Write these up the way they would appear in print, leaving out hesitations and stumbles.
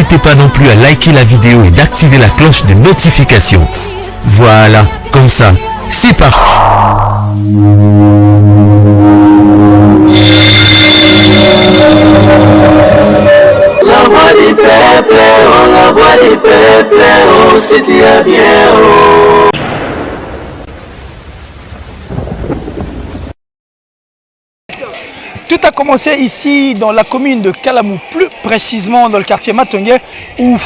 n'hésitez pas non plus à liker la vidéo et d'activer la cloche de notification. Voilà, comme ça, c'est parti. La voix des peuples, oh, la voix des peuples, oh, c'est bien, oh. Tout a commencé ici dans la commune de Kalamou, plus précisément dans le quartier Matongé, où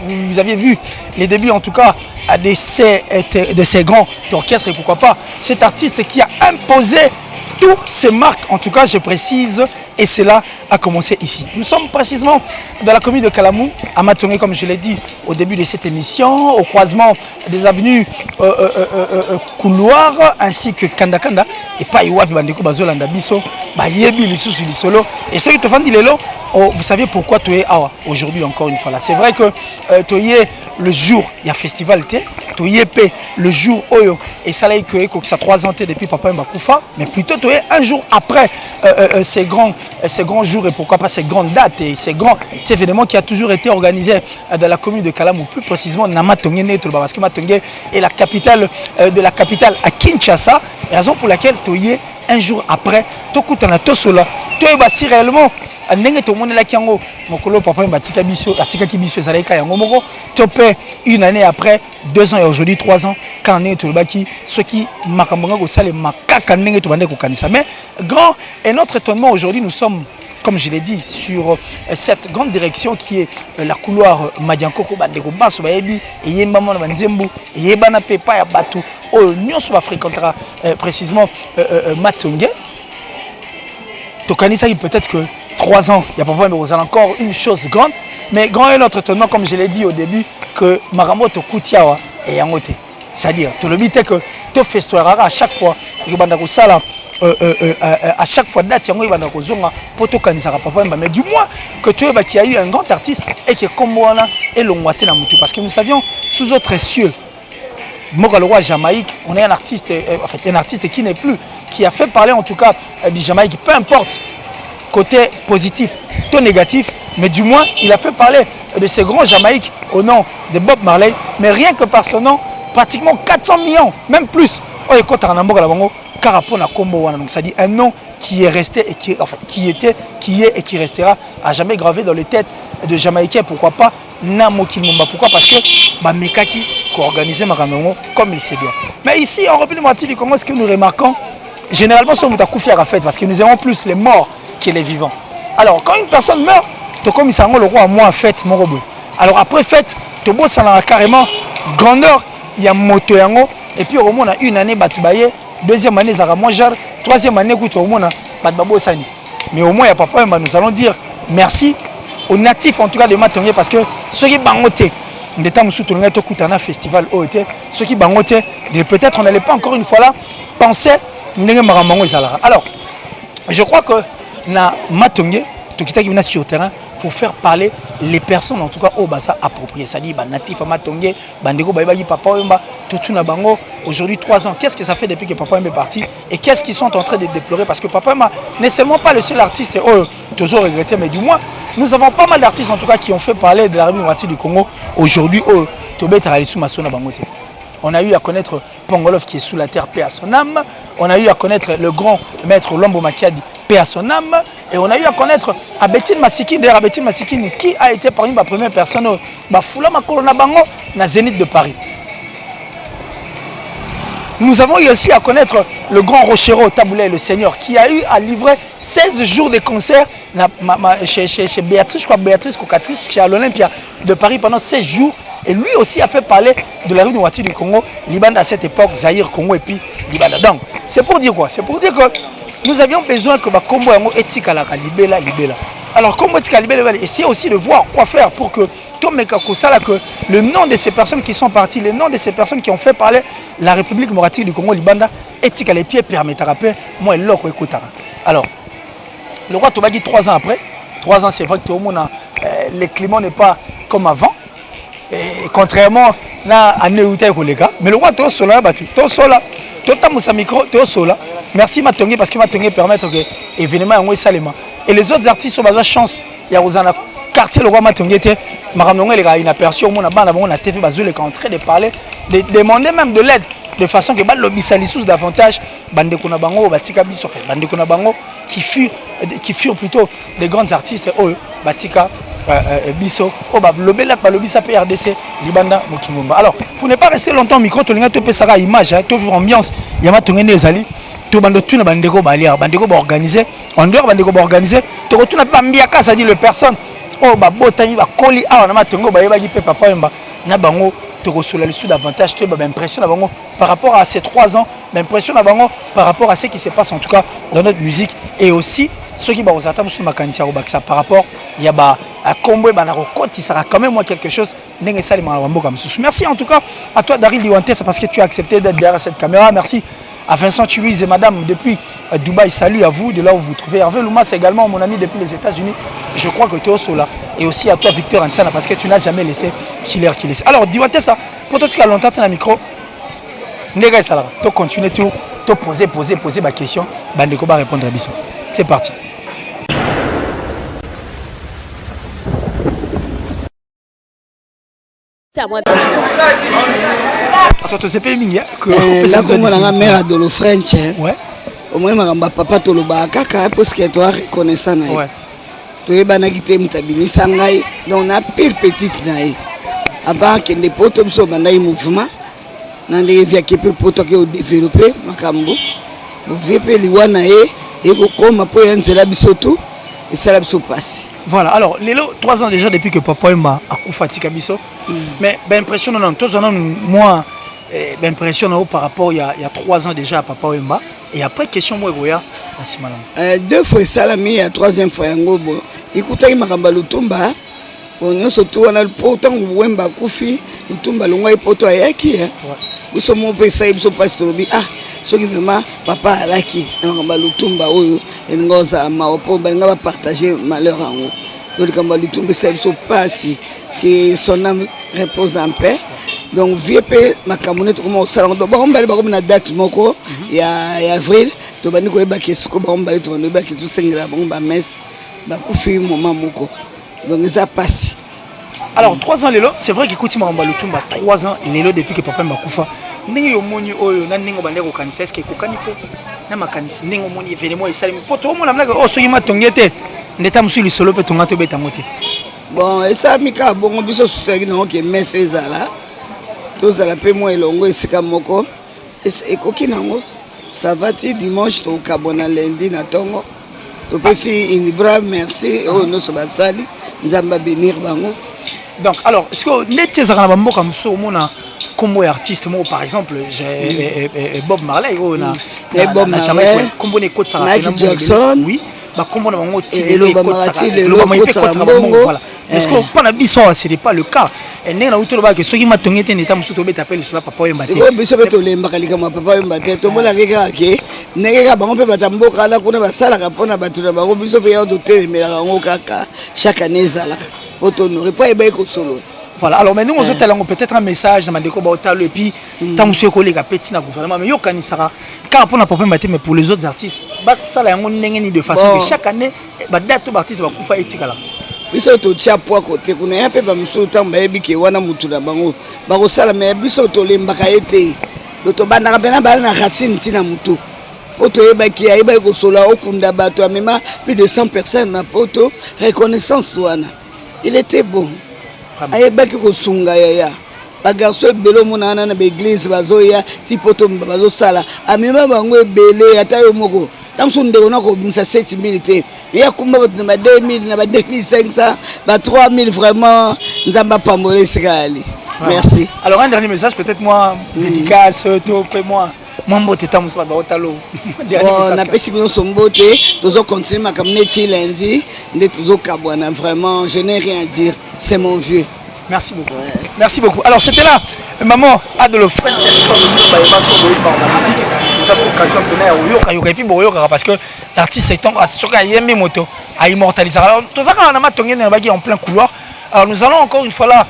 vous aviez vu les débuts en tout cas de ces grands orchestres et pourquoi pas cet artiste qui a imposé toutes ces marques, en tout cas je précise, et cela a commencé ici. Nous sommes précisément dans la commune de Kalamou, à Matongé comme je l'ai dit au début de cette émission, au croisement des avenues Couloir ainsi que Kandakanda et pas Iwafi Bandeko Bazolanda Biso, Bayebi Lissusu Lisolo. Et ceux qui te font dire vous savez pourquoi tu es aujourd'hui encore une fois là. C'est vrai que tu es le jour, il y a festival, tu es le jour Oyo et ça là que ça 3 ans depuis Papa Mbakoufa, mais plutôt tu es un jour après ces grands jours et pourquoi pas ces grandes dates et ces grands événements qui a toujours été organisé dans la commune de Kalamou, plus précisément dans Matongé, parce que Matongé est la capitale de la capitale à Kinshasa, raison pour laquelle tu es un jour après, tu es sola, tu es si réellement une année après, 2 ans et aujourd'hui 3 ans, quand on est tout le baki, ce qui mais grand et notre étonnement aujourd'hui, nous sommes, comme je l'ai dit, sur cette grande direction qui est la couloir Madiankoko Bandeko Basso Baebi et Yembamon Banzembu et Yebana Pepa ya Batu au Nyonso fréquentera précisément Matongé. Tokanisa peut-être que 3 ans, il y a pas de problème, vous avez encore une chose grande, mais grand est notre étonnement, comme je l'ai dit au début, que Maramoto Koutiawa est en côté. C'est-à-dire, tout le but est que tu fais histoire à chaque fois, à chaque fois date yango ibanda kozonga poto kanisaka papa mais du moins que tu es qu'il y a eu un grand artiste et qui est comme moi et longwaté na mutu parce que nous savions sous autres cieux Mogalwa Jamaïque, on est un artiste en fait un artiste qui n'est plus, qui a fait parler en tout cas du Jamaïque, peu importe côté positif, tout négatif, mais du moins il a fait parler de ces grands Jamaïques au nom de Bob Marley, mais rien que par son nom, pratiquement 400 millions, même plus. Oh, écoute, donc ça dit un nom qui est resté et qui, en fait, qui est et qui restera à jamais gravé dans les têtes de Jamaïcains. Pourquoi pas Namo Kimumba? Pourquoi? Parce que Mekaki qui a organisé Makamongo comme il se doit. Mais ici, en République du Congo, ce que nous remarquons, généralement, c'est Moutakoufia à la fête parce que nous aimons plus les morts que les vivants. Alors, quand une personne meurt, tu comme il le roi à moi en fête, mon robot. Alors, après fête, tu bosses ça carrément grandeur, il y a moto yango. Et puis au moins on a une année Batubaye, deuxième année Zara Mojar, troisième année au moins Batbabo Sani. Mais au moins il n'y a pas de problème, nous allons dire merci aux natifs en tout cas de Matongé parce que ceux qui bangoté, des temps où tout le monde est festival OET, ceux qui bangoté, peut-être on n'allait pas encore une fois là penser alors je crois que na Matongé, tout qui est sur le terrain pour faire parler les personnes en tout cas au basa approprié, c'est-à-dire natif à Matongé, bandeko baïbayi papa Wemba, tout na bango aujourd'hui 3 ans. Qu'est-ce que ça fait depuis que papa Wemba est parti et qu'est-ce qu'ils sont en train de déplorer parce que papa Wemba n'est seulement pas le seul artiste toujours regretté, mais du moins nous avons pas mal d'artistes en tout cas qui ont fait parler de la République du Congo aujourd'hui on a eu à connaître Pongolov qui est sous la terre, paix à son âme. On a eu à connaître le grand maître Lombo Makiadi, paix à son âme. Et on a eu à connaître Abetine Massikine, d'ailleurs Abetine Massikine qui a été parmi ma première personne Foula Makolona Bango, na Zénith de Paris. Nous avons eu aussi à connaître le grand Rochero Taboulé, le Seigneur, qui a eu à livrer 16 jours de concert chez Béatrice, je crois Béatrice Cocatrice, chez l'Olympia de Paris pendant 16 jours. Et lui aussi a fait parler de la rue de du Congo, Libanda à cette époque, Zaïre, Congo et puis Libanda. Donc, c'est pour dire quoi? C'est pour dire que nous avions besoin que Combo et Etika Libela. Alors, Combo Etika Libela, essayer aussi de voir quoi faire pour que que le nom de ces personnes qui sont parties, le nom de ces personnes qui ont fait parler la République démocratique du Congo, Libanda, Etika les pieds permettra rappeler, moi, l'autre écoutera. Alors, le roi Tobagi 3 ans après, 3 ans, c'est vrai que tout le monde, le climat n'est pas comme avant. Et contrairement à Néouté Kolega, mais le roi est sola, merci Matongé parce que Matongé permet que l'événement est salima. Et les autres artistes ont besoin de chance. Il y a quartier le roi matongete makambo ngele ka inaperçu mona bana bango na TV bazole en train de parler de demander même de l'aide de façon que ba lobisa lisous davantage bande kuna bango batika biso fait bande kuna bango qui furent plutôt des grands artistes batika biso lobela pa lobisa PRDC libanda mokimomba. Alors pour ne pas rester longtemps au micro to linga to pesaka image to vivre ambiance yama tongene ezali to bando tuna bandeko balia bandeko ba organiser en dehors bandeko ba organiser to retourna pa mbiaka ça dit le personne ba botani ba koli awa na matongo ba yeba ki pe papa yemba na bango to sous davantage to ba impression na bango par rapport à ces 3 ans l'impression na bango par rapport à ce qui se passe en tout cas dans notre musique et aussi ceux qui ba osata musu makanisa robaksa par rapport il y a ba à combo ba na rekoti ça quand même moi quelque chose ndenge sali ma mboka musu. Merci en tout cas à toi Daryl Liwantes parce que tu as accepté d'être derrière cette caméra. Merci à Vincent Chiwiz et madame depuis Dubaï, salut à vous de là où vous vous trouvez. Hervé Louma, c'est également mon ami depuis les États-Unis. Je crois que tu es au Sola. Et aussi à toi Victor Antiana parce que tu n'as jamais laissé Killer qui laisse. Alors, dis-moi ça, pour toi qui as longtemps ton micro, nega ça là, tu continues tout, tu poser ma question, bandeko va répondre à Bisson. C'est parti. Attends, tu sais pas le ming, que là comme on a mère Adolo French. Ouais. Au moins ma papa toloba kaka parce que toi reconnaissant na. Ouais. Tu es bana kité mutabini sangai donc na pire petite naï. Avant que les potos so banaï mouvement na ndé via que poto que développer makambo. Vous vivez liwana et ko koma po yanzela bisoto et ça la biso passe. Voilà, alors, les 3 ans déjà depuis que papa m'a accouffati Kabiso, mais ben impression non, tous en moi, ben impression par rapport il y a 3 ans déjà à papa Wemba et après question moi voya, merci madame. 2 fois ça mais la 3e fois yango bon. Écoutez il m'a remballé Lutumba, on surtout on a le pourtant Wemba koufi, Lutumba longa et poto ayaki hein. Nous sommes au pays ça il se passe trop bien. Ce qui vraiment papa alaki ngamba Lutumba oyo ngoza maopo balinga ba partager malheur en haut donc ngamba Lutumba ça se passe que son âme repose en paix donc vieux makamone comme au salon do ba mbali ba comme na date moko ya avril to bani ko ba ke suko ba mbali to ba ke tout sengela ba ba messe ba kufi moment moko donc ça passe. Alors 3 ans lelo c'est vrai que kuti Maramba Lutumba 3 ans lelo depuis que papa m'a kufa ndenge yo moni oyo na ndenge bande ko kanisa est-ce que ko kanipo na makanisi ndenge moni événement isali poto mo na mlaka o soki matongete ndeta musuli solo pe tonga to beta moti bon et ça mika bongo biso sutaki na ok messe ezala to zala pe mo elongo esika moko et koki nango ça va ti dimanche to kabona lundi na tongo to pesi une brave merci o no so basali nzamba bénir bango. Donc, alors, est-ce que net comme ça, comme artiste, moi par exemple, j'ai Bob Marley, Bob Marley, Michael Jackson, oui, bah comment on a est-ce que pas l'habitude, ce n'est pas le cas. Et n'est autre que ceux qui m'ont tenu n'étant sous tombé t'appelle sur la papa et c'est comme ça que les mbakali comme papa et mbate tout le monde a regardé n'est pas bon peut batambo kala kuna basala kapona batuna bango biso pe ya doter mais la ngo kaka chaque année zala auto n'aurait pas ébé ko solo. Voilà, alors maintenant on a peut-être un message dans Mandeko Baotalo et puis tant monsieur collègue a petit na gouvernement mais yo kanisara car pour na papa mbate mais pour les autres artistes bah ça la ngo ndenge de façon que chaque année bah date tout artiste va kufa etikala. Biso to tia poa côté kuna ya pe ba musu tamba yebi ke wana mutu na bango ba ko sala mais biso to lembaka ete to banda bana bana na racine tina mutu poto yeba ki ayeba ko sola okunda bato amema plus de 100 personnes na poto reconnaissance wana il était bon ayeba ki ko sunga ya ba garçon belo monana na église bazoya ti poto bazo sala amema bango ebele ata yo moko tamson de on a comme ça 7000 était il y a combien de 2000 na 2500 ba 3000 vraiment nzamba pambolé sekali. Merci. Alors un dernier message peut-être moi dédicace to que moi mbote tamuso ba otalo dernier message. On a pesi bino sombote tozo continuer makamneti lundi ndé tozo kabwana vraiment je n'ai rien à dire c'est mon vieux. Merci beaucoup. Merci beaucoup. Alors c'était là maman Adolo French nous avons l'occasion de donner et puis parce que l'artiste est en moto à immortaliser. Alors tout ça quand on a matonné en plein couloir. Alors nous allons encore une fois là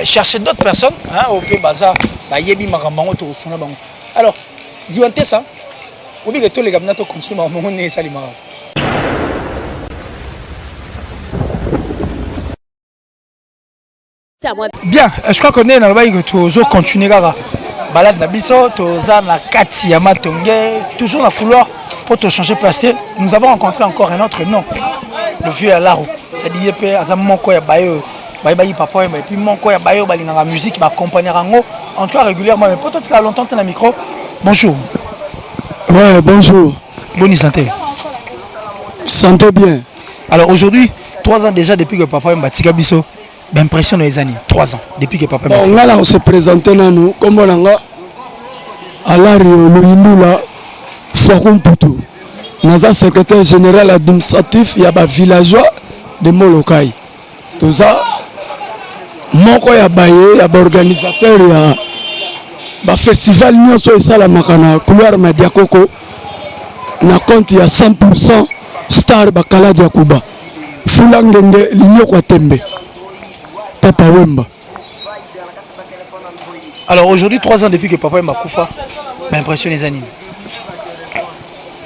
chercher d'autres personnes au P Baza yebi makambango to sona bango. Alors diante ça obi que tous les gars to continuer makambango ne salima. Bien, je crois qu'on est dans le bail que tu as continué à balade Nabiso, tu as la Kati Yamatongue, toujours dans le couloir pour te changer de place. Nous avons rencontré encore un autre nom, le vieux Alaro. C'est-à-dire que Azam Koya Bayo, Bayi Papa, et puis mon Koya Bayo, dans la musique, ma compagnie Rango, en tout cas régulièrement. Mais pour toi, tu as longtemps dans le micro. Bonjour. Ouais, bonjour. Bonne santé. Santé bien. Alors aujourd'hui, 3 ans déjà depuis que Papa Mbatika Biso. L'impression dans les années, 3 ans, depuis que papa m'a dit. Là, on s'est présenté à nous, comme on a à l'Ario, le Hinoula, Faroum Poutou. Nous avons secrétaire général administratif, il y a des villageois de Molokai. Tout ça, mon coin a baillé, il y a des organisateurs, il y a des festivals, nous sommes la Makana, couloir Madiakoko. Na compte, il y a 100% star Bakala Diakouba. Foulangende, l'Igno Kwatembe. Papa Wemba. Alors aujourd'hui, 3 ans depuis que Papa Wemba Koufa m'a impressionné les animes.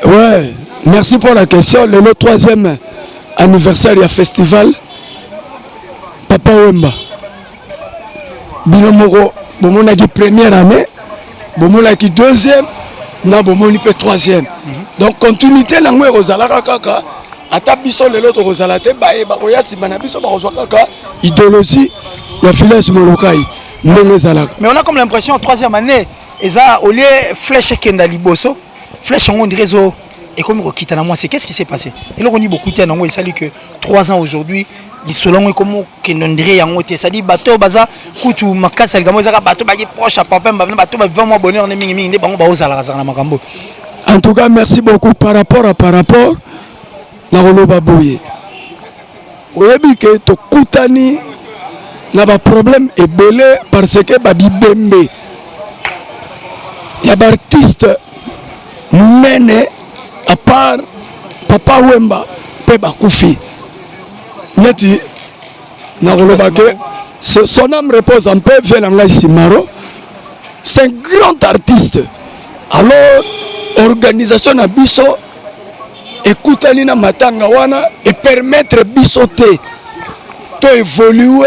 Ouais, merci pour la question. Le 3e anniversaire du festival Papa Wemba. Binomoro, bon a dit première année, bon a dit 2e, na bon on peut 3e. Donc continuité na ngwe rozalaka kaka. Ata biso lelo to kozala te ba e ba koya simana biso ba kozwa kaka idéologie ya village Molokai ndenge zalaka. Mais on a comme l'impression 3e année eza au lieu flèche kenda liboso flèche on dirait zo et comme rokita na moi c'est qu'est-ce qui s'est passé? Et là on dit beaucoup tiens ngo esali que 3 ans aujourd'hui lisolongo comme kendondire yango te ça dit bateau baza kutu makasa ligamo ezaka bateau ba ki proche à papa ba bateau ba vraiment bonheur ne mingi mingi nde bango ba ozala za na makambo. En tout cas merci beaucoup par rapport na koloba boye oyebi ke tokutani na ba problème ebele parce que ba bibembe ya ba artiste munene à part Papa Wemba pe bakufi neti na koloba ke son âme repose en paix Velanga Simaro. C'est un grand artiste. Alors organisation na biso écoutez na matanga wana et permettre bisoter to évoluer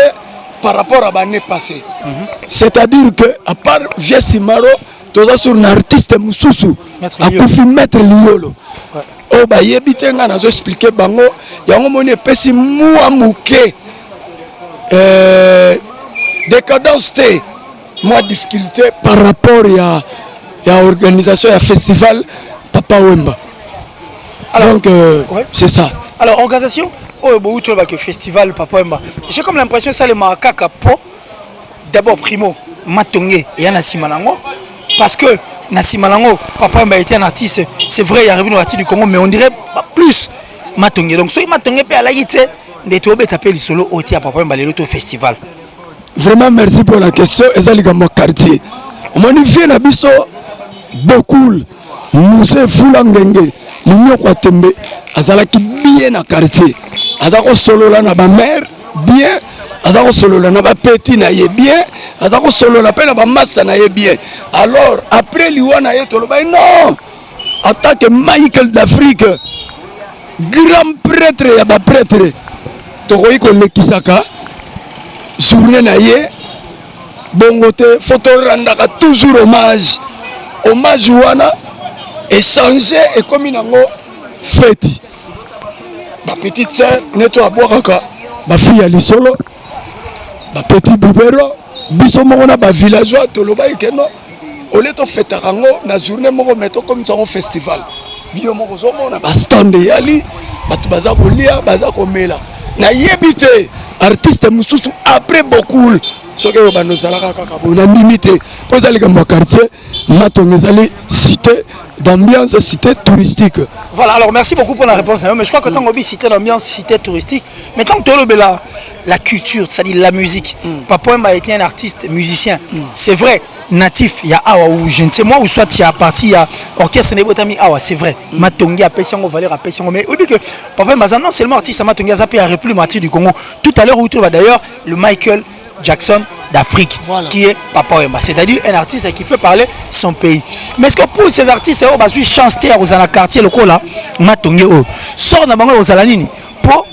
par rapport à l'année passée. C'est-à-dire que à part Vieux Simaro, tous sur un artiste mususu a pu mettre liolo. Oh bah yebite nga na zo expliquer bango yango moni pesi mua muke décadence té moi difficulté par rapport à organisation à festival Papa Wemba. Alors, donc, ouais. C'est ça. Alors, organisation, oh, que festival Papa Wemba. J'ai comme l'impression que ça, les macaques, d'abord, primo, Matongé et Yana Simanango. Parce que Nasimanango, Papa Wemba était un artiste, c'est vrai, il est arrivé dans l'artiste du Congo, mais on dirait plus Matongé. Donc, si Matongé peut aller, des tours, taper le solo au Papa Wemba, l'auto festival. Vraiment, merci pour la question. Et ça, les gars, mon quartier. On y vient à Bisso, beaucoup, nous sommes Foulangenge. L'Union Kwatembe, azalaki bien na quartier. Azako solo la na ba mère bien, azako solo la na ba petit na ye bien, azako solo la pe na ba massa na ye bien. Alors après liwana ye tolo ba non. Attaque Michael d'Afrique. Grand prêtre ya ba prêtre. Tokoyi ko lekisaka. Journée na ye. Bongote photo randaka toujours hommage. Hommage wana échanger et comme une fête. Ma petite soeur, netto à boire encore. Ma fille à l'isolo. Ma petit bibero. Biso mona ba villageois toloba ikeno. Ole to fête rango na journée moko meto comme ça un festival. Bio moko zo mona ba stand yali. Batu baza ko lia, baza ko mela. Na yebite artiste mususu après beaucoup. Ce que nous avons limité. Vous allez dans mon quartier, nous allons cité d'ambiance, cité touristique. Voilà, alors merci beaucoup pour la réponse. Mais je crois que tant qu'on cité d'ambiance, cité touristique, mais tant que tu as la culture, c'est-à-dire la musique, Papa Wemba était un artiste, musicien. C'est vrai, natif, il y a Awa ou je ne sais moi, ou soit il y a parti, il y a orchestre Nebotami Awa, c'est vrai. Matongi a Pessango, Valère a Pessango. Mais au dit que Papa Wemba non seulement artiste à Matongi, il a repris le martyr du Congo. Tout à l'heure, où tu vas d'ailleurs, le Michael Jackson d'Afrique, voilà. Qui est Papa Wemba, c'est-à-dire un artiste qui fait parler son pays. Mais est-ce que pour ces artistes, on va chanter aux quartier locaux là, Matongi, sort dans aux Alanini, pour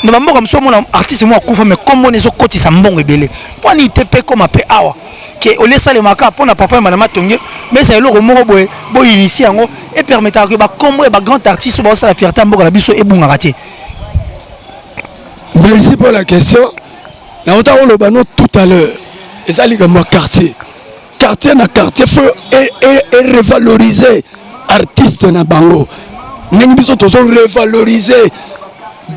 ne bamboka mosusu omona artiste mo akufa mais kombo ezokotisa mbongo ebele mpo ni te mpe koma mpe awa ke olie esalemaka mpona papa ema na matonge mais eza eloko moko boye boinitie yango epermetaka ke bakombo ya bagrand artiste oyo baosala fierté ya mboka na biso ebungaka te. Merci pour la question. Na ota oloba no tout à l'heure. Eza likambo ya quartier. Quartier na quartier faut et revaloriser artiste na bango. Ndenge biso tozo revaloriser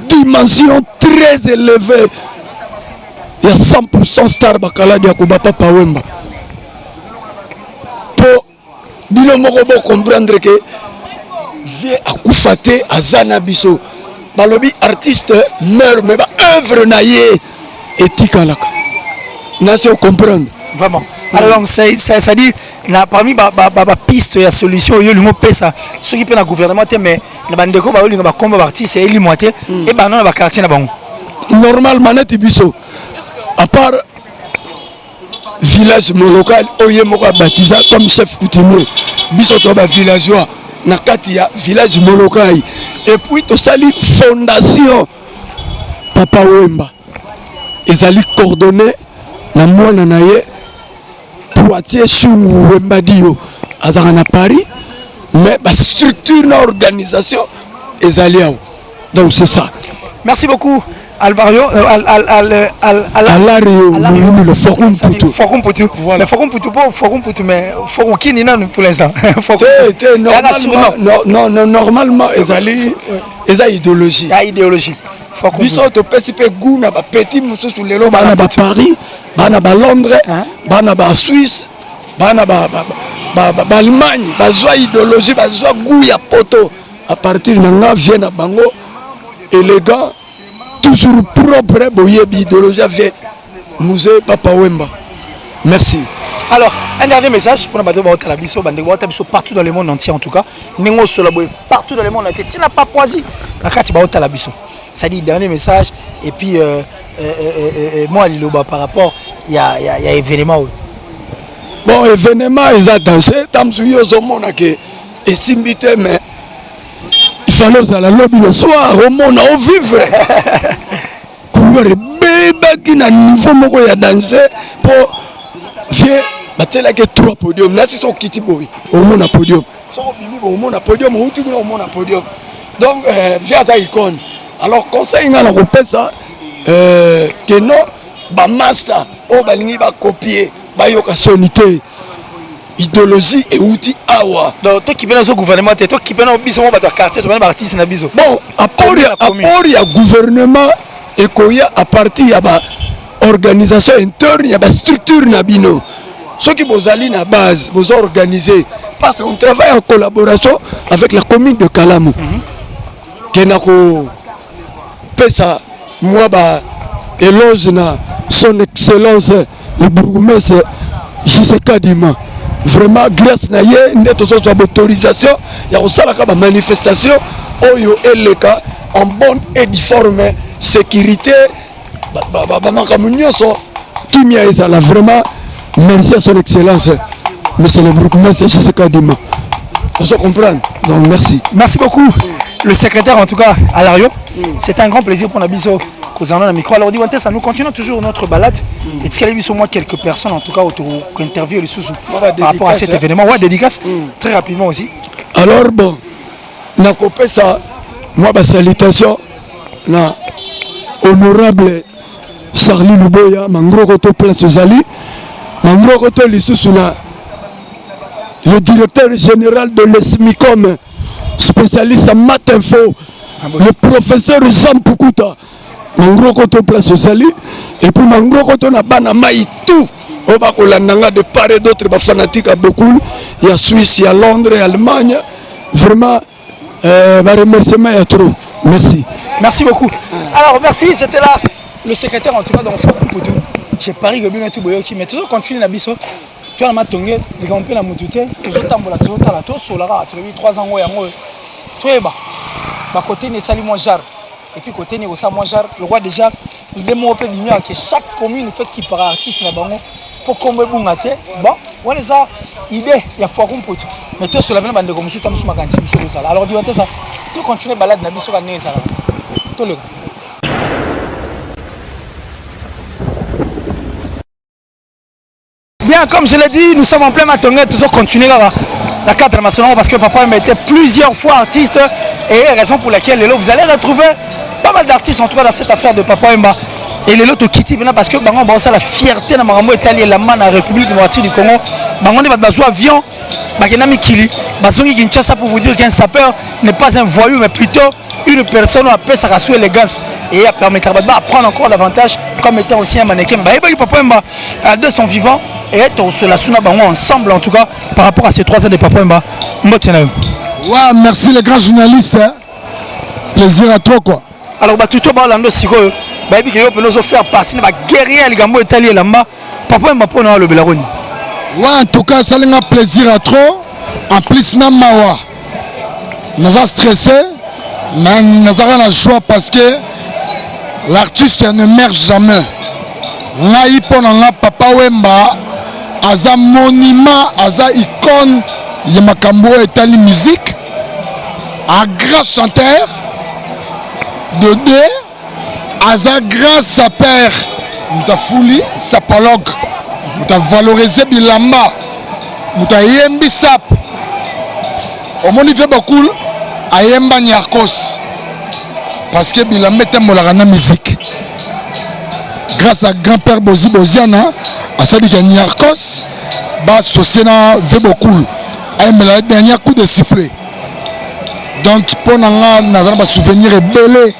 dimension très élevée. Il y a 100% star bakaladi ya kuba Papa Wemba. Pour bino moko bo comprendre que vie akufate azana biso. Balobi artiste meurt mais ba œuvre na ye etikalaka. Na se comprendre. Vraiment. Alors donc ça dit parmi ba piste ya solution yo lingo pesa ceux qui pe na gouvernement mais na bandeko ba lingo ba komba artiste eli moité et ba non ba quartier na bango. Normalement net biso à part village local oye moko baptisé comme chef coutumier biso to ba villageois na kati ya village local et puis to sali fondation Papa Wemba ezali coordonné na mwana na ye Poitiers Chungu Wemba Dio azaka na Paris mais la structure na organisation ezali awo donc c'est ça. Merci beaucoup Alvario Alario le Forum Poutou. Forum Poutou. Le Forum Poutou pas Forum Poutou mais Forum qui non pour l'instant. Normalement ezali idéologie. La idéologie. Biso to pesipe guna ba petit muso sur lelo bana ba Paris, bana ba Londres, bana ba Suisse, bana ba Allemagne, bazwa idéologie, bazwa goût ya poto à partir nanga vient na bango élégant toujours propre boyebi idéologie vient musée Papa Wemba. Merci. Alors, un dernier message pour la biso partout dans le monde entier en tout cas. Nengo solaboy partout dans le monde entier. Tu n'as pas Papouasie, la carte ba la biso. Ça dit dernier message et puis moi liloba par rapport il y a événement. Bon événement ils a dansé tam suyo zomona ke esimbité mais il fallait ça la lobby le soir au monde au vivre. Courir bébé qui na niveau moko ya danser pour vieux batela ke 3 podium là c'est son kiti boy au monde à podium. Son bimi au monde à podium ou tu au monde à podium. Donc via ta icône. Alors conseil ngana ko pesa que non ba master o balingi ba copier ba yoka sonité idéologie et outil awa. Donc toi qui viens dans le gouvernement toi qui viens dans biso mo ba quartier to ba artiste na biso. Bon apport ya gouvernement et koya à partir ya ba organisation interne ya ba structure na bino. Ceux qui bozali na base vous organiser parce qu'on travaille en collaboration avec la commune de Kalamu. Kenako pesa moi ba éloge na son excellence le bourgmestre J.C. Dima vraiment grâce na ye ndeto so autorisation ya kosalaka ba manifestation oyo eleka en bonne et due forme sécurité ba makambo nyonso kimia ezala vraiment merci à son excellence monsieur le bourgmestre J.C. Dima vous comprenez donc merci beaucoup le secrétaire en tout cas Alario. C'est un grand plaisir pour Nabiso Kozano na micro. Alors ça nous continuons toujours notre balade et tu as moi quelques personnes en tout cas autour qui interviewent les sous par rapport à cet événement. Ouais, dédicace très rapidement aussi. Alors bon, na copé ça moi ba salutation na honorable Charlie Luboya Mangro Koto place Zali Mangro Koto lissu na le directeur général de l'ESMICOM spécialiste en maths info. Le professeur Jean Pukuta, Mangro Koto place Sali, et puis Mangro Koto na bana mai tout. On va kolandanga de part et d'autre, ba fanatiques à beaucoup. Il y a Suisse, il y a Londres, il y a Allemagne. Vraiment, ba remerciement à trop. Merci. Merci beaucoup. Alors merci, c'était là le secrétaire en tout cas dans Forum Poutou. J'ai pari que bien tout boyoki, mais toujours continue na biso. Tu as ma tongue, les grands la moutouté, toujours tambola, toujours talato, solara, tu as 3 ans, tu es bas. Côté n'est sali moins jar et puis côté n'est aussi moins jar le roi déjà il est mon peu d'union que chaque commune fait qui par artiste là bas pour comme bon maté bon voilà ça idée il y a Forum Poutou mais toi sur la même bande comme ça tu as ma alors dis ça tu continues balade na biso ka neza tout le Bien, comme je l'ai dit, nous sommes en plein matonnet, toujours continuer la carte nationale parce que Papa Wemba était plusieurs fois artiste et raison pour laquelle vous allez retrouver pas mal d'artistes en tout cas dans cette affaire de Papa Wemba. Et les autres qui maintenant parce que Bango a la fierté dans Marambo Italie la main dans la République démocratique du Congo. Bango n'est pas besoin avion, Bakenami Kili, Bazongi Kinshasa pour vous dire qu'un sapeur n'est pas un voyou mais plutôt une personne à paix sa sous élégance et à permettre à prendre encore davantage comme étant aussi un mannequin. Papa Wemba de son vivant et être sur la Suna Bango ensemble en tout cas par rapport à ces 3 ans de Papa Wemba. Ouais, merci les grands journalistes. Hein. Plaisir à toi quoi. Alors tout le monde Siko Baby qui peut nous faire partie de la guerrière Ligambo Italie là-bas. Papa Wemba pour nous le Belaroni. Ouais, en tout cas, ça a plaisir à trop. En plus, Namawa. Nous avons stressé, mais nous avons la joie parce que l'artiste ne meurt jamais. Naï pendant Papa Wemba, Aza monument, Aza icône, Yamakambo Italie musique, un grand chanteur de deux. Aza grâce à père, nous avons fouli, sapologue, nous avons valorisé Bilamba, nous avons yembi sap. Au monde il fait beaucoup, à yemba Nyarkos, parce que Bilamba est un molarana musique. Grâce à grand-père Bozi Boziana, à ça dit que Nyarkos, bah Sosena fait beaucoup. À le dernier coup de sifflet. Donc pour nous, nous avons un souvenir belé.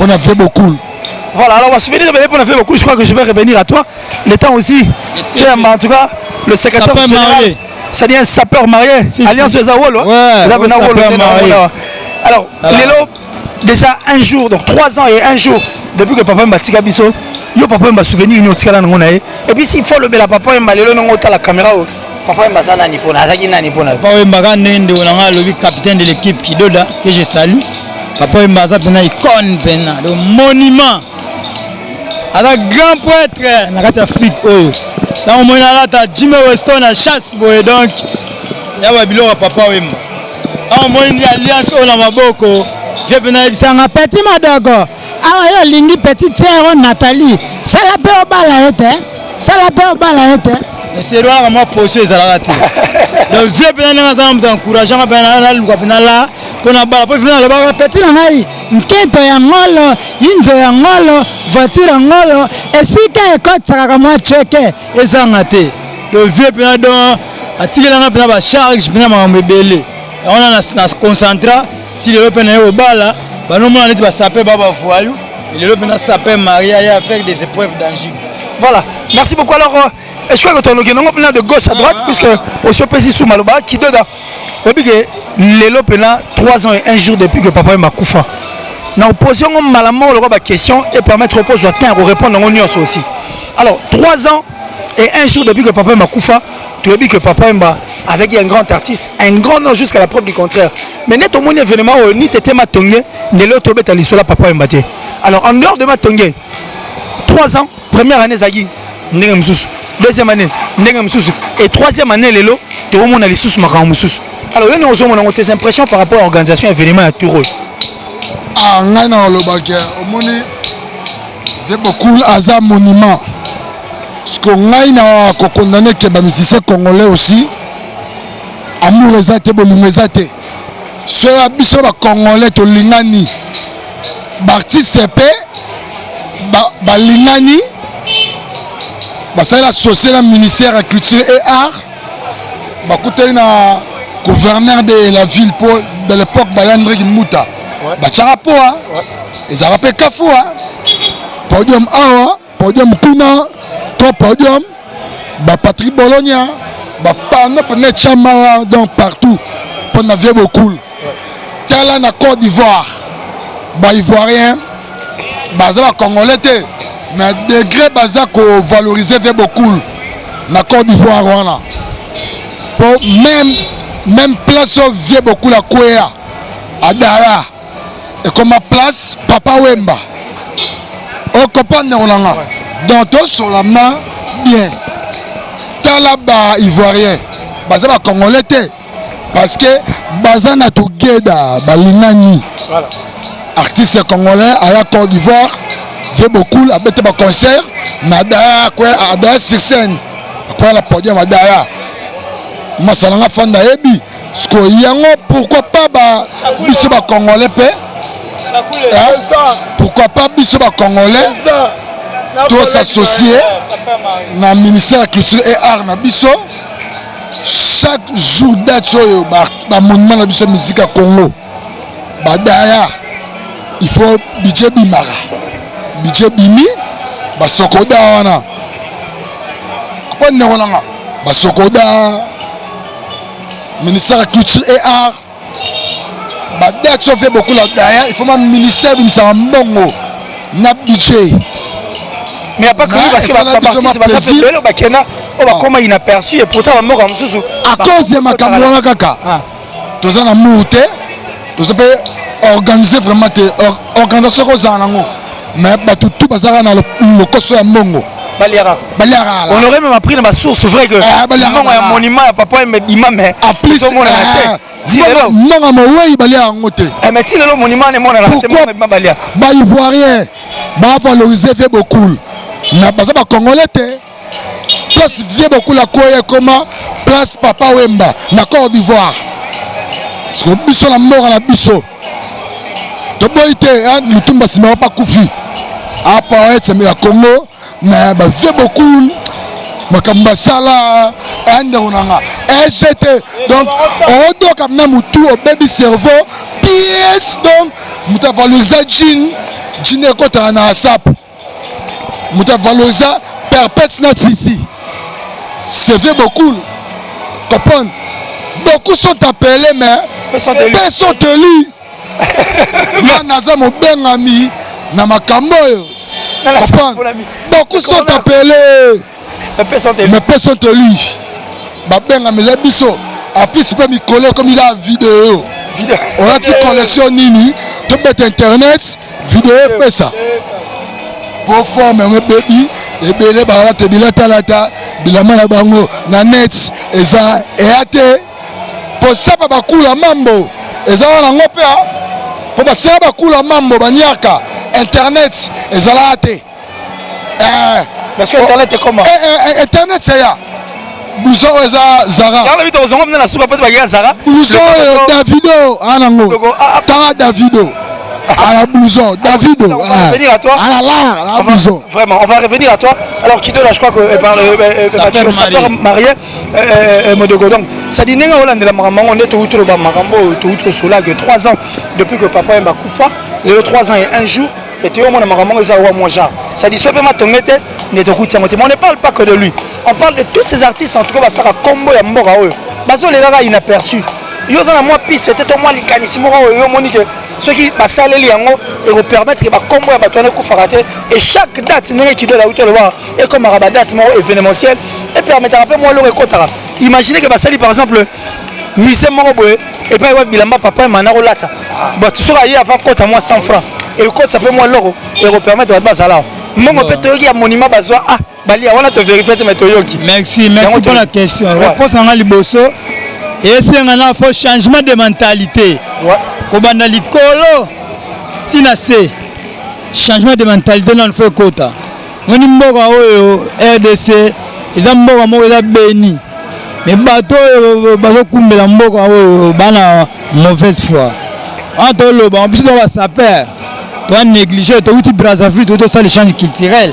On a fait beaucoup. Voilà, alors on va se souvenir de on a fait beaucoup. Je crois que je vais revenir à toi. Le temps aussi. En tout cas, le secrétaire général, ça dit un sapeur marié. Alliance des Awolo. Alors, Lélo, déjà un jour, donc 3 ans et un jour, depuis que Papa Wemba tika biso, yo Papa Wemba souvenir une autre et puis s'il faut le bel Papa Wemba, Lélo non la caméra. Papa Wemba ça n'a ni pour Azaki n'a ni pour Papa Wemba le capitaine de l'équipe qui doda que je salue. Papa Wemba ça une icône le monument. Alors grand prêtre na kati Afrique oyo. Dans le monde là ta Jimmy Weston à chasse boy donc ya wa biloko Papa Wemba. Dans le monde alliance au na maboko. Je pena bisanga petit madogo. Ah yo lingi petit terre Nathalie. Ça la paix au bala ete. Ça la paix au bala ete. C'est roi comment poser ça la raté. Donc vieux pena na ça m'encourageant pena na luka pena là. Tona bala po final ba petit na ngai. Nketo ya ngolo, inzo ya ngolo, voiture ya ngolo, esika ekotaka kama cheke ezanga te. Le vieux pena donc atikela pena ba charge pena ma belé. On a na concentra, si le pena au bala, ba no mona neti ba saper baba voyou, et le pena saper Maria et faire des épreuves d'ange. Voilà. Merci beaucoup alors je crois que ton logo pena de gauche à droite puisque au Sopesi sous Maloba qui doda. Lélo pena 3 ans et 1 jour depuis que Papa Wemba kufa. Nous posons malamment la question et permettre au pose de répondre aux aussi. Alors, 3 ans et 1 jour depuis que Papa Wemba Koufa, tu as dit que Papa Wemba a un grand artiste, un grand nom jusqu'à la preuve du contraire. Mais net au monde événement, ni t'étais ma tongue, ni l'autre bête à l'issue Papa Wemba. Alors, en dehors de ma tongue, 3 ans, première année Zagi, Nengamsous, deuxième année, Nengamsous, et troisième année, Lélo, tu as au monde à l'issue Makamoussous. Alors, nous avons tes impressions par rapport à l'organisation événement à Touro. Ah, ngana le baké omoni c'est beaucoup aza monument ce qu'on a na ko condamner que ba musiciens congolais aussi amour ezate bolingo ezate ce abiso ba congolais to lingani ba artiste pe ba lingani ba ça la société la ministère de la culture et art ba kouteli na gouverneur de la ville pour de l'époque Bayandre Mouta. Bachara poa, ils ont rappelé Kafoua, podium Awa, podium Kuna, top podium, Patrick Bologna, Panop Chamara, donc partout, pour naviguer beaucoup. Tala na Côte d'Ivoire, Ivoirien, Baza Congolais, mais degré Baza qu'on valorisait beaucoup, na Côte d'Ivoire, pour même place où vient beaucoup la Kouéa, à Dara. Et comme ma place, Papa Wemba. On comprend donc tous sur la main, bien. Talaba ivoirien, Baza Congolais, parce que Baza na tout gueda, Balingani. Artiste congolais à la Côte d'Ivoire, fait beaucoup, a bête concert, mais à sur scène, pas la podium à Daya. Masalanga Fanda Ebi. Ce qu'on y a, pourquoi pas biso ba Congolais pe? Pourquoi pas biso ba Congolais? Tous s'associer dans le ministère de la Culture et Art na biso. Chaque jour date ba monument na biso musique à Congo. Ba Daya. Il faut budget Bimara. Budget Bimi. Ba Sokoda wana. Comment on a? Ba Sokoda. Ministère de la Culture et Art. Bah, dès que tu fais beaucoup là derrière, il faut même ministère de un bon budget. Mais il n'y a pas que lui parce que la partie c'est pas ça on va comment inaperçu et pourtant on va à cause de ma caméra kaka. Tous en amour tous on organiser vraiment organisation aux anango. Mais bah tout bazar dans le costo à Mongo. Baliara. On aurait même appris dans ma source, c'est vrai que un monument à papa et imam mais en plus non oui Baliara ngote. Mais si le monument est mon à la Baliara. Bah ivoirien, bah valoriser fait beaucoup. Na baza ba congolais te. Place vie beaucoup la koye comment place Papa Wemba na Côte d'Ivoire. Parce que biso la mort à la biso. To boite hein lutumba sima pas koufi. À part être mais à Congo mais bah vieux beaucoup makamba sala ande onanga EGT donc on doit quand même tout au baby cerveau pièce donc muta valoriser jean ko ta na sap muta valoriser perpète na ici c'est vieux beaucoup comprendre beaucoup sont appelés mais personne te lit moi naza mo bengami na makambo yo. Beaucoup sont appelés, mais personne te lit. Babenga mes abisso, en plus il peut me coller comme il a vidéo. On a dit collection nini, tu peux internet, vidéo fait ça. Pour former un baby, et bien bah te bilata lata, bilama la bango, na net, et ça et ate. Pour ça pas bakula mambo, et ça on a ngopé pour ça bakula mambo banyaka. Internet ezalate parce que internet est comment internet c'est ya blouson eza Zara la vite ozongo na suka pote ba Zara blouson Davido anango tanga Davido ala blouson Davido on va revenir à toi ala blouson vraiment on va revenir à toi alors Kido là je crois que par le sapeur marié Modogo donc ça dit nenga Hollande la maman on est tout le ba makambo tout sola que 3 ans depuis que papa m'a kufa les 3 ans et 1 jour et tu as mon maman ça ou moi genre ça dit soit pas tongete ne te coûte on ne parle pas que de lui on parle de tous ces artistes en tout cas ça combo ya mboka eux bazo les gars inaperçu yo za na moi piste c'était au moins likanissimo yo monique ceux qui ba saleli yango et vous permettre que ba combo ya batone ku farate et chaque date n'est qui doit la hauteur voir et comme à date événementiel et permettre un peu moi le kotara imaginez que ba sali par exemple musée Moroboé et puis ouais bilamba papa manaro lata bah tu seras hier avant compte à moi 100 francs et compte ça peut moi l'euro et vous permettre de battre ça là mon peut te y a monument besoin ah bali on a te vérifier te mettre yoki merci pour la question réponse na liboso et c'est un faux changement de mentalité ko banda likolo tina se changement de mentalité dans le fait kota ngoni mboka oyo RDC eza mboka moko eza béni mais bato bazo kumbela mboka oyo bana mauvaise foi entre le bon biso ba saper toi négliger toi uti Brazzaville toi ça l'échange culturel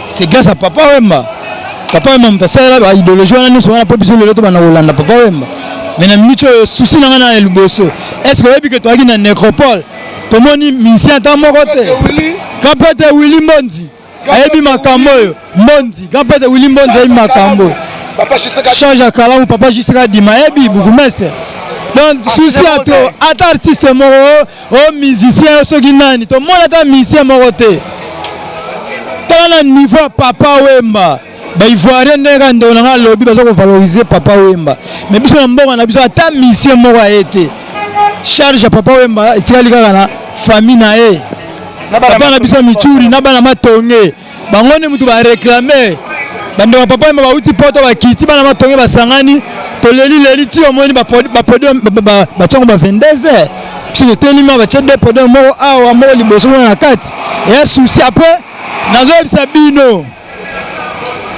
c'est grâce à Papa Wemba mtasala ba idéologie wana nous on pas biso le to bana Hollande Papa Wemba mais na micho souci na ngana luboso est-ce que webi que toi qui na nécropole to moni musicien ta mokote kapete Willy Mondi ayebi makambo yo Mondi kapete Willy Mondi ayebi makambo change à Kalamu papa Gisela Dimaebi bourgmestre donc souci à toi ata artiste moko o musicien so ginani to mona ta musicien moko te tala niveau Papa Wemba ba ivoirien ndeka ndona lobby bazo ko valoriser Papa Wemba mais biso na mboka na biso ata musicien moko a été charge Papa Wemba etikali kaka na famille na ye papa na biso michuri na bana matonge bango ne mutu ba réclamer bande ba Papa Wemba ba uti poto ba kiti bana matonge basangani to leli ti omoni ba podium ba tsango ba 22h si le tenima ba tchede podium mo awa mo liboso na kati et souci après nazo ebisa bino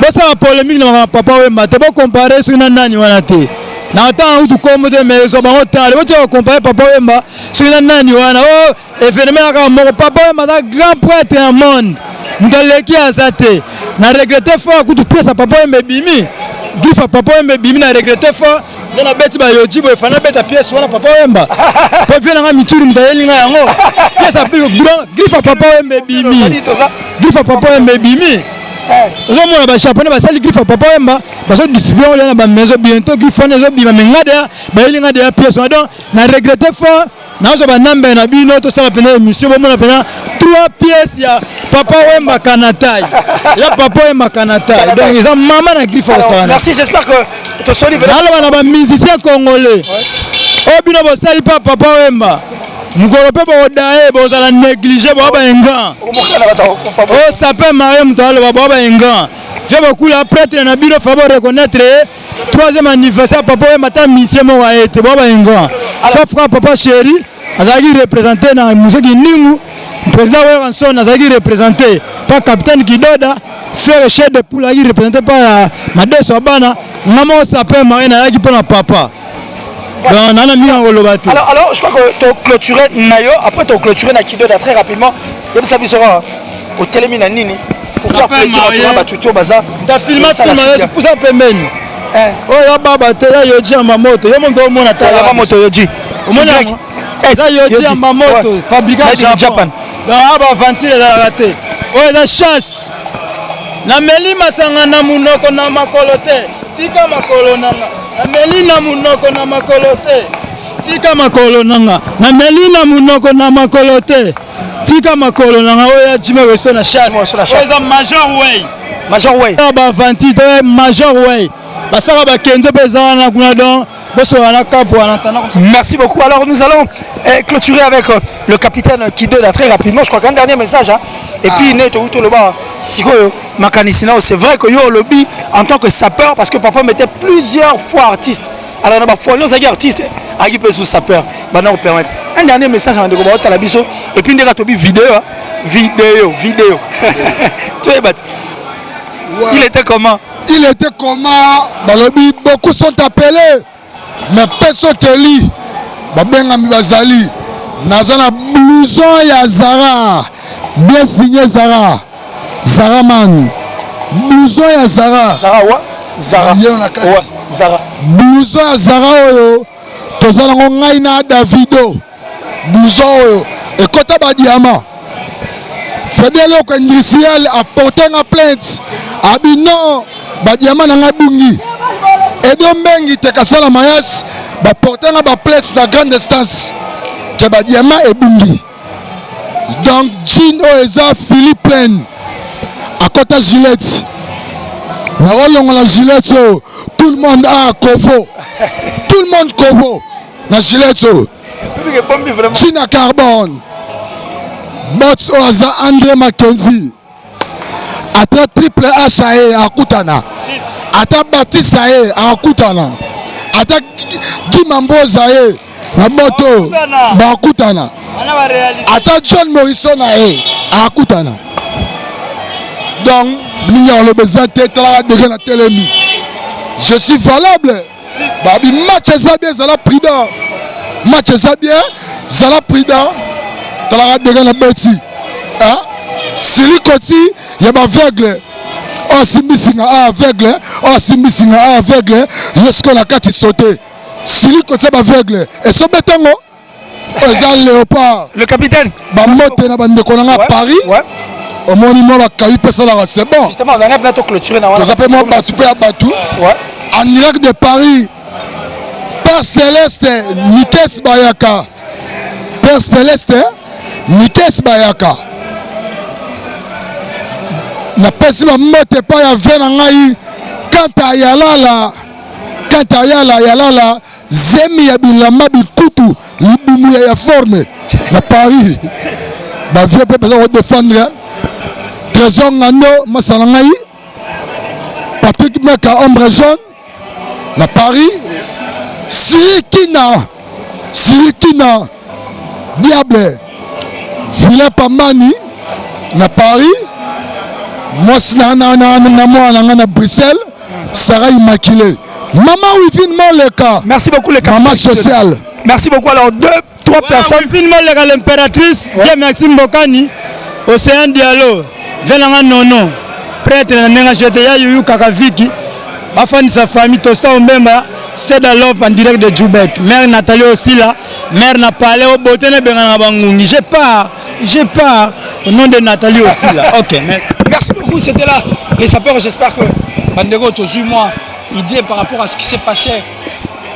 ça la polémique na papa Wemba te bo comparer sur nani wana te na temps où tu comme de mais so bango temps le tu comparer papa Wemba sur nani wana oh événement ka mo papa Wemba da grand poète en monde ngaleki azate na regretter fort que tu pièce papa Wemba bimi gifa papa Wemba bimi na regretter fort na beti ba yoji bo fana beta pièce wana papa Wemba po vient na mituri mutayelinga yango pièce a grand gifa papa Wemba bimi gifa papa Wemba bimi Zomona ba japonais ba sali griffe papa Wemba ba so discipline on na ba maison bientôt griffe on zo bima mengada ba elinga de pièce donc na regretter fort na zo ba namba na bino to sala pena émission bo mona pena 3 pièces ya papa Wemba Kanatai ya papa Wemba Kanatai donc ils ont maman na griffe au sana. Merci, j'espère que to soli vraiment na ba musicien congolais o bino bo sali papa Wemba Mukolo pe bo dae bo za la négliger bo ba engan. Oh ça peut marier mutalo ba ba engan. J'ai beaucoup la prêtre na bino fabo reconnaître 3e anniversaire papa Wemba ta mission mo wa été bo ba engan. Ça frère papa chéri azaki représenter na musiki ningu président Weranson azaki représenter par capitaine Kidoda frère chef de poule azaki représenter par Madeso Abana ngamo ça peut marier na yaki pona papa. Alors, je crois que tu as clôturé Nayo, après tu as clôturé Nakidoda très rapidement. Il y a des sera au Télémina Nini pour faire plaisir à Batuto Baza. Tu as filmé tout le monde pour ça pemeni. Oh ya baba te ya yoji amamoto. Yo moto mona ta ya moto yoji. Omona ça yoji amamoto fabrication Japan. Donc aba ventile la raté. Oh la chasse. Na melima sanga na munoko na makolote. Tika makolo nanga. Na melina munoko na makolote. Tika makolo nanga. Na melina munoko na makolote. Tika makolo nanga oya jime resto na chasse. Oza major way. Major way. Ba ventite major way. Ba sara ba kenzo pesa na kuna don. Merci beaucoup. Alors nous allons clôturer avec le capitaine Kidoda très rapidement. Je crois qu'un dernier message. Hein. Et puis Neto Uto Loba, Siko Makanisina, c'est vrai que yo lobby en tant que sapeur parce que papa mettait plusieurs fois artiste. Alors on a fois nous avons artiste à qui peut sous sapeur. Bah non permettre. Un dernier message avant de commencer la biso et puis on tobi vidéo vidéo. Tu es battu. Il était comment? Il était comment? Bah lobby beaucoup sont appelés. Mais personne te lit. Babengami bazali. Nazana blouson ya Zara. Bien signé Zara. Zara man. Blouson ya Zara. Zara wa? Zara. Ouais, Zara. Blouson ya Zara oyo. Tozala ngai na Davido. Blouson oyo. Et kota ba diamant. Fedelo ko industriel a porté une plainte. Abi non. Ba diamant na ngabungi. Et donc, Mengi te kasala mayas, ba porter na ba plates na grande distance. Que ba diamant et bungi. Donc, Jean Oeza Philippe Plaine. À côté Gillette. Na rolong la Gillette, tout le monde a Kovo. Tout le monde Kovo. Na Gillette. Gina Carbone. Bots Oza André Mackenzie. Ata triple H à Koutana. Ata Baptiste aye akutana. Ata Kimamboza aye na moto ba akutana. Ata John Morrison aye akutana. Donc minya le besoin tête là de la télémi. Je suis valable. Babi match ça bien ça la prudent. Match ça bien ça la prudent. Tala de la beti. Hein? Sili Koti ya ba aveugle. Oh Simbisinga aveugle, oh Simbisinga aveugle, jusqu'à la carte sauté. Sili Koti ba aveugle. Et so betango. Oh Jean Léopard. Le capitaine. Ba mote na bande konanga Paris. Ouais. Au monument la caille personne là c'est bon. Justement on a bientôt clôturé na. Ça fait moi Batou à Batou. Ouais. En Irak de Paris. Père Céleste Nikes Bayaka. Père Céleste Nikes Bayaka. Na pesi ba mote pa ya vena ngai kanta yalala zemi ya bilamba bikutu libumu ya forme na Paris ba vieux pe besoin de défendre Trésor Ngando masala ngai Patrick Meka ombre jaune na Paris Sirikina Diable Vilain Pamani na Paris Moi, si na Bruxelles, Sarah Immaculée. Maman Wivine Moleka. Merci beaucoup les Maman sociale. Merci beaucoup. Alors 2-3 personnes. Wivine Moleka l'impératrice. Merci Mbokani. Océan Diallo. Velanga Nono. Prêtre na nenga jete ya Yuyu Kakaviki. Bafani sa famille Tosta Ombemba. C'est dans l'offre en direct de Djoubek. Mère Nathalie aussi là. Mère n'a pas allé au beauté de Bengana Bangouni. Je pars. Au nom de Nathalie aussi là. Ok, merci. Merci beaucoup. C'était là les sapeurs. J'espère que Bandego Tozu, moi, idée par rapport à ce qui s'est passé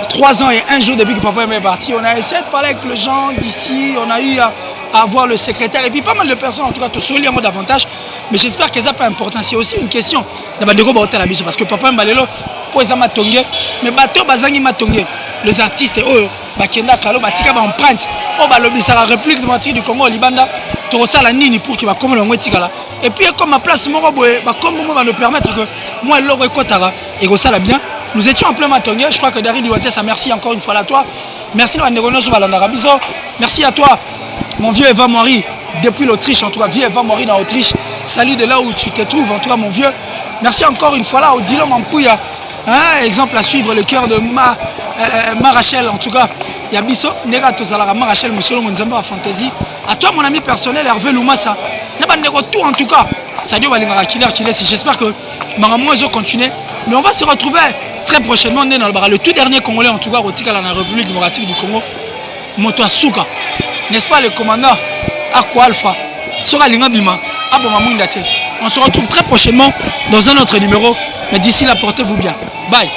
3 ans et 1 jour depuis que papa est parti. On a essayé de parler avec les gens d'ici. On a eu à voir le secrétaire et puis pas mal de personnes, en tout cas, tout seul, davantage. Mais j'espère que ça n'a pas important. C'est aussi une question de Bandego Baotalabis parce que papa Mbalelo, pour les amatongé, mais bateau bazangi matongé. Les artistes, eux, Bakenda Kalo, Batika empreinte, oh balobi ça la république démocratique du Congo, Libanda, Torosa la Nini pour qu'il va comme le Mwetikala. Et puis comme ma place, moi, comme moi va nous permettre que moi, l'or et Kotara, et ça la bien. Nous étions en plein matongé. Je crois que Dari Liwates a merci encore une fois à toi. Merci merci à toi, mon vieux Eva Mori, depuis l'Autriche, en tout cas, vieux Eva Mori en Autriche. Salut de là où tu te trouves, en tout cas, mon vieux. Merci encore une fois là au Dylan Mampouya. Hein, exemple à suivre, le cœur de Ma Rachel, en tout cas. Il y a Bisso, Nega Tozalara, Ma Rachel, Moussolo Nzamba à Fantasy. À toi, mon ami personnel, Hervé Loumassa. N'a pas de retour, en tout cas. Sadio Balingara Killer. J'espère que Maramou, ils ont continué. Mais on va se retrouver très prochainement dans le tout dernier Congolais, en tout cas, au Tika, dans la République démocratique du Congo. Moto Souka. N'est-ce pas, le commandant Aqua Alpha. Sora Linga Bima. On se retrouve très prochainement dans un autre numéro. Mais d'ici là, portez-vous bien. Bye.